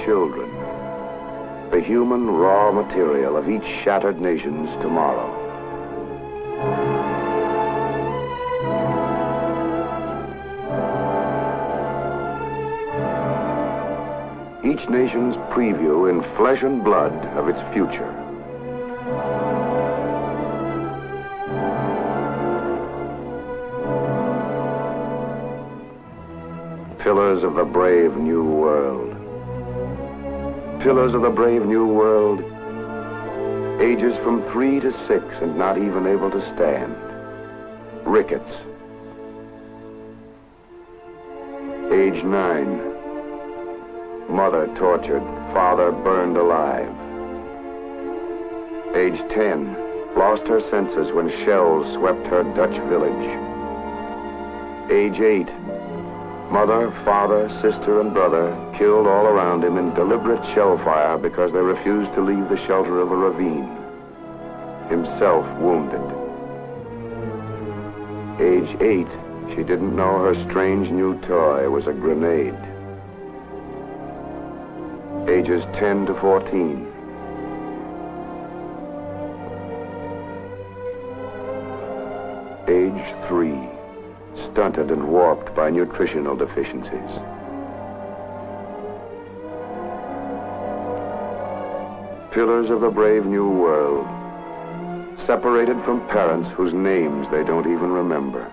children, the human raw material of each shattered nation's tomorrow. Each nation's preview in flesh and blood of its future. Pillars of the brave new world. Pillars of the brave new world. Ages from 3 to 6 and not even able to stand. Rickets. Age 9. Mother tortured, father burned alive. Age 10. Lost her senses when shells swept her Dutch village. Age 8. Mother, father, sister, and brother killed all around him in deliberate shell fire because they refused to leave the shelter of a ravine. Himself wounded. Age 8, she didn't know her strange new toy was a grenade. Ages 10 to 14. Age 3. Stunted and warped by nutritional deficiencies. Pillars of the brave new world, separated from parents whose names they don't even remember.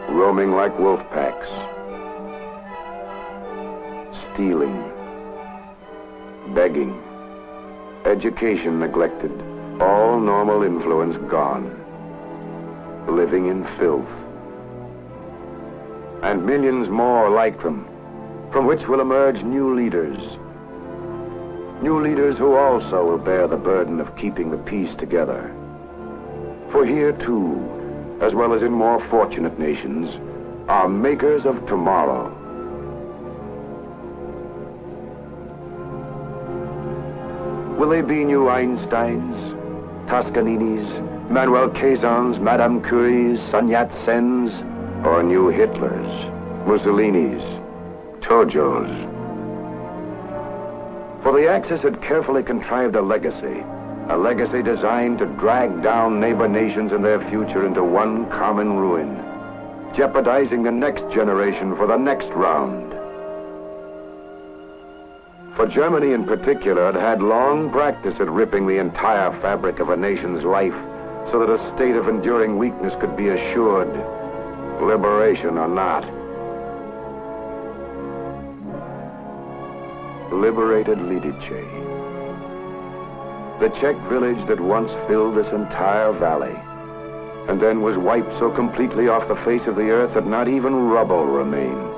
Roaming like wolf packs, stealing, begging, education neglected, all normal influence gone, living in filth. And millions more like them, from which will emerge new leaders. New leaders who also will bear the burden of keeping the peace together. For here too, as well as in more fortunate nations, are makers of tomorrow. Will they be new Einsteins, Toscaninis, Manuel Quezons, Madame Curies, Sun Yat-sens, or new Hitlers, Mussolinis, Tojos? For the Axis had carefully contrived a legacy designed to drag down neighbor nations and their future into one common ruin, jeopardizing the next generation for the next round. For Germany in particular had had long practice at ripping the entire fabric of a nation's life so that a state of enduring weakness could be assured, liberation or not. Liberated Lidice, the Czech village that once filled this entire valley, and then was wiped so completely off the face of the earth that not even rubble remained.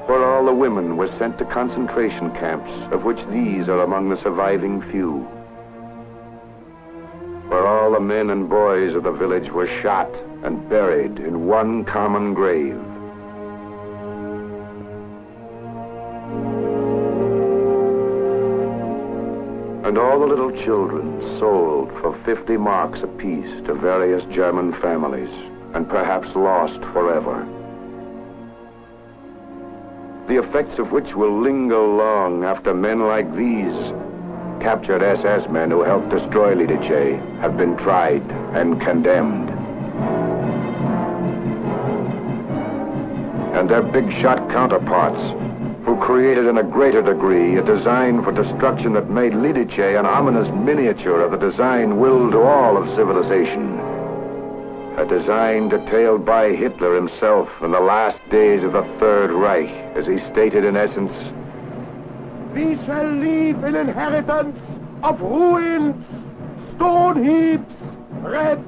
For all the women were sent to concentration camps, of which these are among the surviving few. For all the men and boys of the village were shot and buried in one common grave. And all the little children sold for 50 marks apiece to various German families, and perhaps lost forever. The effects of which will linger long after men like these, captured SS men who helped destroy Lidice, have been tried and condemned. And their big-shot counterparts, who created in a greater degree a design for destruction that made Lidice an ominous miniature of the design willed to all of civilization. A design detailed by Hitler himself in the last days of the Third Reich, as he stated in essence, "We shall leave an inheritance of ruins, stone heaps, rats,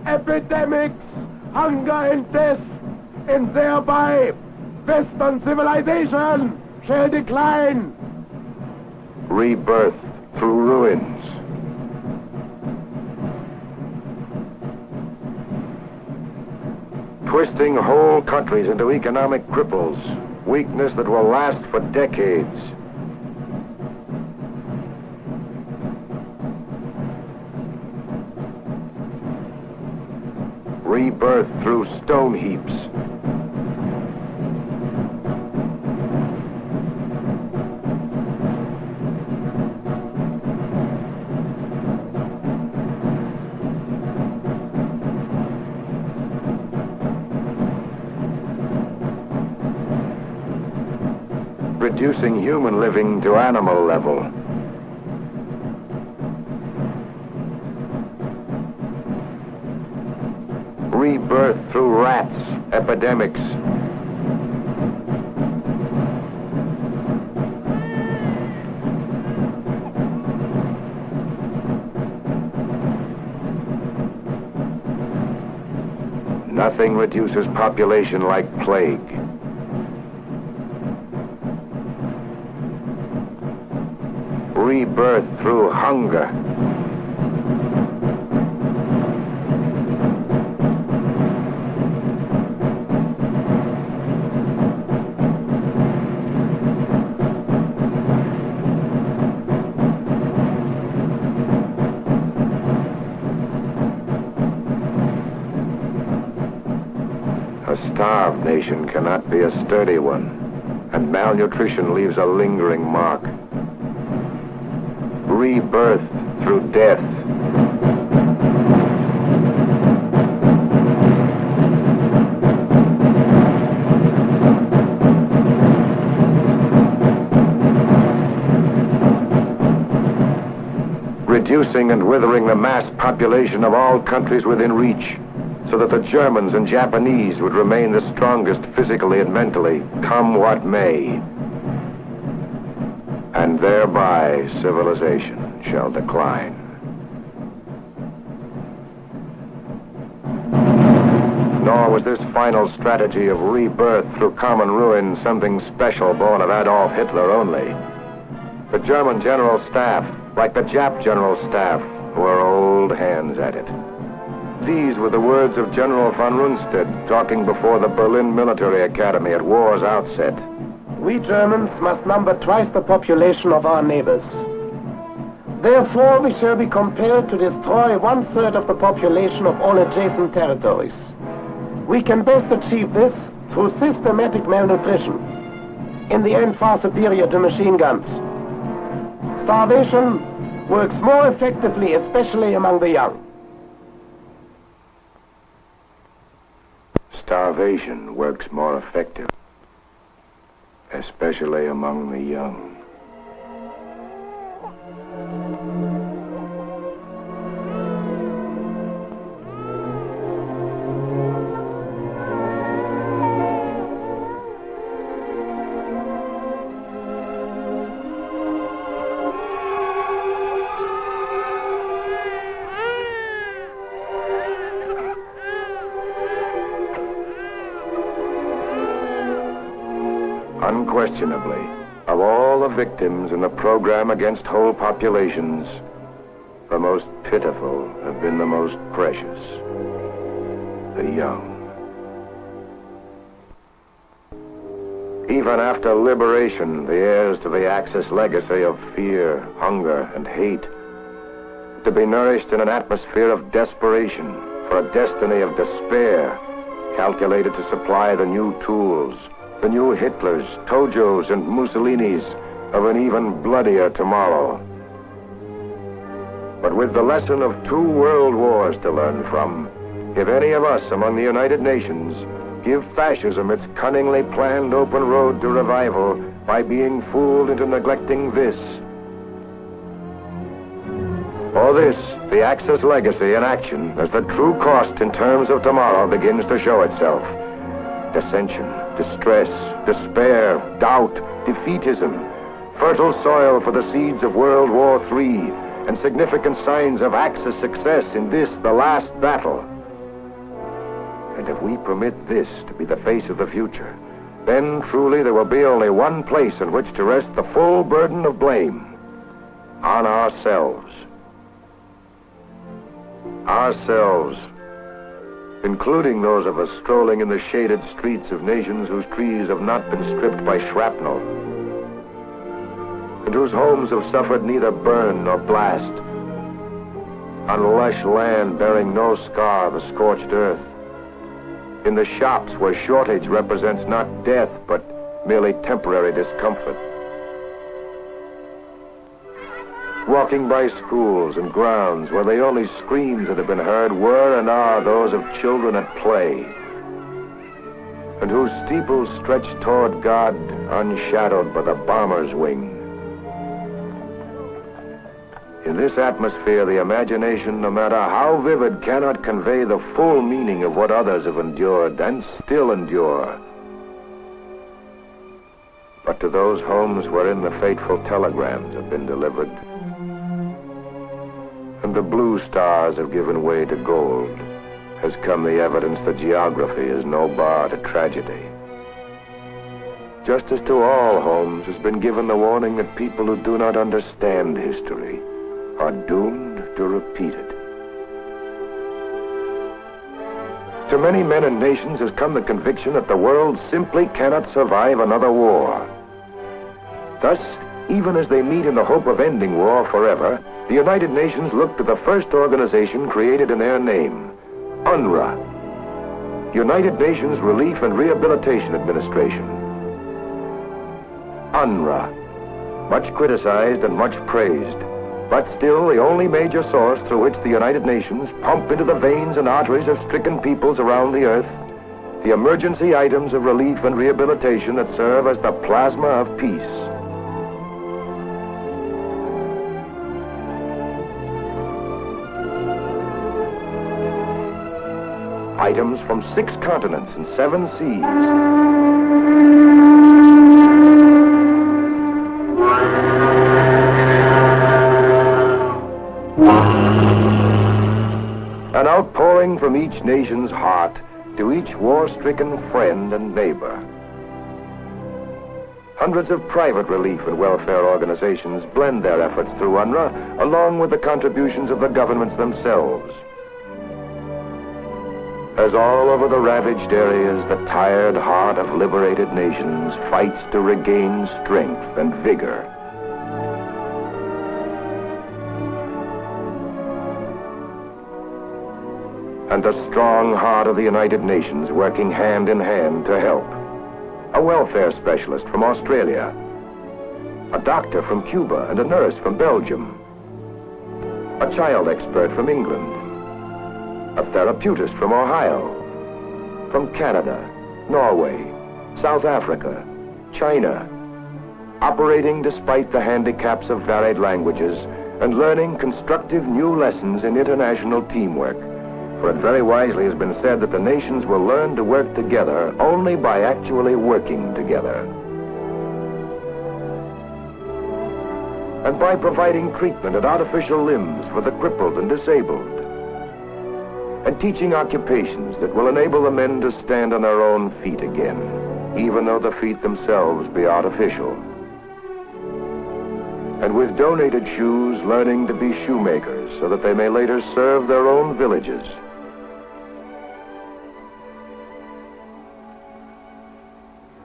epidemics, hunger and death, and thereby Western civilization shall decline." Rebirth through ruins. Twisting whole countries into economic cripples, weakness that will last for decades. rebirth through stone heaps. Reducing human living to animal level. Rebirth through rats, epidemics. Nothing reduces population like plague. Rebirth through hunger. A starved nation cannot be a sturdy one, and malnutrition leaves a lingering mark. Rebirth through death. Reducing and withering the mass population of all countries within reach, so that the Germans and Japanese would remain the strongest physically and mentally, come what may. And thereby civilization shall decline. Nor was this final strategy of rebirth through common ruin something special born of Adolf Hitler only. The German General Staff, like the Jap General Staff, were old hands at it. These were the words of General von Rundstedt talking before the Berlin Military Academy at war's outset. We Germans must number twice the population of our neighbors. Therefore, we shall be compelled to destroy 1/3 of the population of all adjacent territories. We can best achieve this through systematic malnutrition, in the end far superior to machine guns. Starvation works more effectively, especially among the young. Starvation works more effective, especially among the young. Unquestionably, of all the victims in the program against whole populations, the most pitiful have been the most precious, the young. Even after liberation, the heirs to the Axis legacy of fear, hunger, and hate, to be nourished in an atmosphere of desperation for a destiny of despair, calculated to supply the new tools, the new Hitlers, Tojos, and Mussolinis of an even bloodier tomorrow. But with the lesson of 2 world wars to learn from, if any of us among the United Nations give fascism its cunningly planned open road to revival by being fooled into neglecting this, or this, the Axis legacy in action, as the true cost in terms of tomorrow begins to show itself. Dissension, distress, despair, doubt, defeatism, fertile soil for the seeds of World War III, and significant signs of Axis success in this, the last battle. And if we permit this to be the face of the future, then truly there will be only one place in which to rest the full burden of blame: on ourselves. Ourselves, including those of us strolling in the shaded streets of nations whose trees have not been stripped by shrapnel, and whose homes have suffered neither burn nor blast, on lush land bearing no scar of the scorched earth, In the shops where shortage represents not death, but merely temporary discomfort. Walking by schools and grounds where the only screams that have been heard were and are those of children at play, and whose steeples stretch toward God unshadowed by the bomber's wing. In this atmosphere, the imagination, no matter how vivid, cannot convey the full meaning of what others have endured and still endure. But to those homes wherein the fateful telegrams have been delivered, and the blue stars have given way to gold, has come the evidence that geography is no bar to tragedy. Just as to all homes has been given the warning that people who do not understand history are doomed to repeat it. To many men and nations has come the conviction that the world simply cannot survive another war. Thus, even as they meet in the hope of ending war forever, the United Nations look to the first organization created in their name, UNRRA, United Nations Relief and Rehabilitation Administration. UNRRA, much criticized and much praised, but still the only major source through which the United Nations pump into the veins and arteries of stricken peoples around the earth the emergency items of relief and rehabilitation that serve as the plasma of peace. Items from 6 continents and 7 seas. An outpouring from each nation's heart to each war-stricken friend and neighbor. Hundreds of private relief and welfare organizations blend their efforts through UNRRA along with the contributions of the governments themselves. As all over the ravaged areas, the tired heart of liberated nations fights to regain strength and vigor. And the strong heart of the United Nations working hand in hand to help. A welfare specialist from Australia, a doctor from Cuba and a nurse from Belgium, a child expert from England, a therapeutist from Ohio, from Canada, Norway, South Africa, China, operating despite the handicaps of varied languages and learning constructive new lessons in international teamwork. For it very wisely has been said that the nations will learn to work together only by actually working together. And by providing treatment and artificial limbs for the crippled and disabled. And teaching occupations that will enable the men to stand on their own feet again, even though the feet themselves be artificial. And with donated shoes, learning to be shoemakers so that they may later serve their own villages.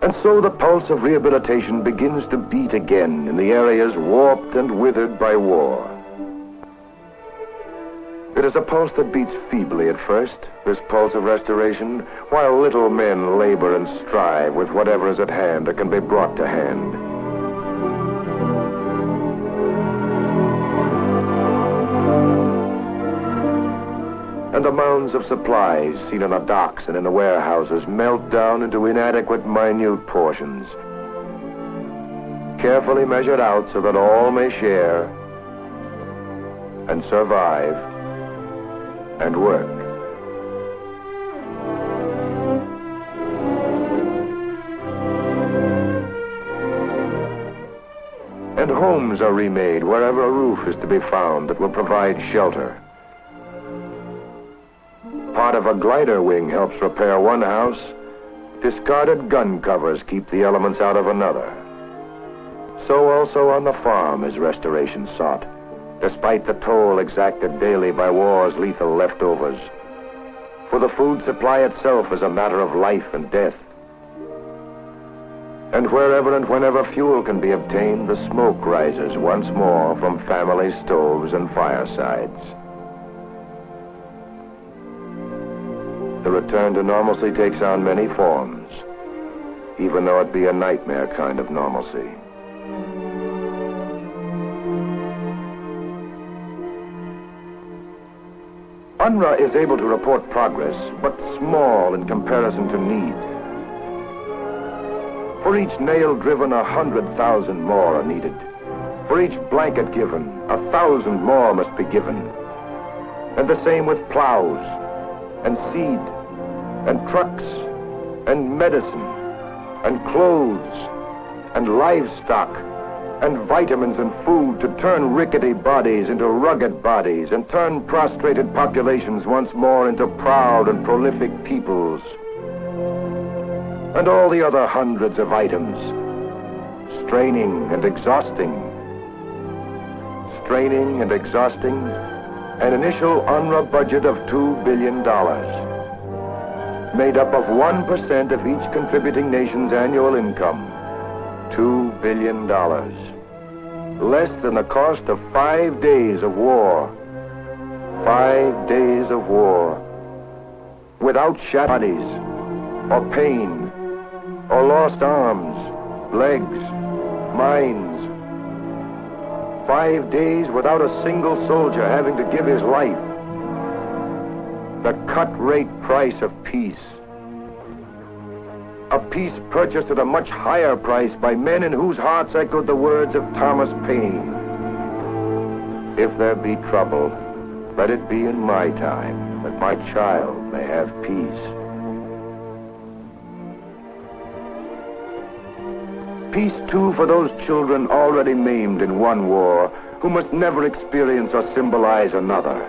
And so the pulse of rehabilitation begins to beat again in the areas warped and withered by war. It is a pulse that beats feebly at first, this pulse of restoration, while little men labor and strive with whatever is at hand or can be brought to hand. And the mounds of supplies seen on the docks and in the warehouses melt down into inadequate, minute portions, carefully measured out so that all may share and survive and work. And homes are remade wherever a roof is to be found that will provide shelter. Part of a glider wing helps repair one house. Discarded gun covers keep the elements out of another. So also on the farm is restoration sought, despite the toll exacted daily by war's lethal leftovers. For the food supply itself is a matter of life and death. And wherever and whenever fuel can be obtained, the smoke rises once more from family stoves and firesides. the return to normalcy takes on many forms, even though it be a nightmare kind of normalcy. UNRRA is able to report progress, but small in comparison to need. For each nail driven, 100,000 more are needed. For each blanket given, 1,000 more must be given. And the same with plows, and seed, and trucks, and medicine, and clothes, and livestock, and vitamins and food to turn rickety bodies into rugged bodies and turn prostrated populations once more into proud and prolific peoples. And all the other hundreds of items, straining and exhausting. Straining and exhausting, an initial UNRRA budget of $2 billion, made up of 1% of each contributing nation's annual income. $2 billion. Less than the cost of 5 days of war. 5 days of war. Without shattered bodies, or pain, or lost arms, legs, minds. 5 days without a single soldier having to give his life. The cut-rate price of peace. A peace purchased at a much higher price by men in whose hearts echoed the words of Thomas Paine. If there be trouble, let it be in my time, that my child may have peace. Peace, too, for those children already maimed in one war, who must never experience or symbolize another.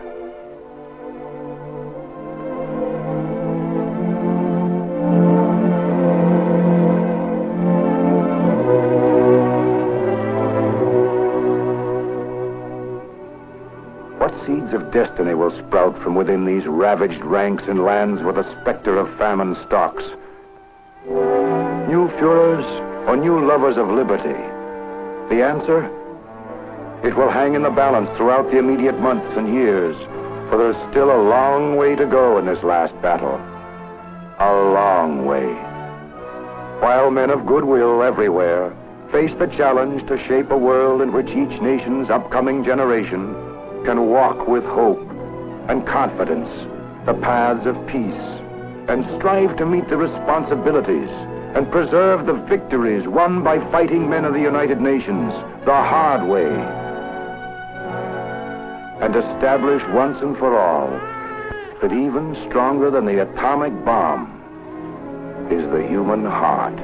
What seeds of destiny will sprout from within these ravaged ranks in lands where the specter of famine stalks? New Führers or new lovers of liberty? The answer? It will hang in the balance throughout the immediate months and years, for there's still a long way to go in this last battle. A long way. While men of goodwill everywhere face the challenge to shape a world in which each nation's upcoming generation can walk with hope and confidence the paths of peace and strive to meet the responsibilities and preserve the victories won by fighting men of the United Nations the hard way, and establish once and for all that even stronger than the atomic bomb is the human heart.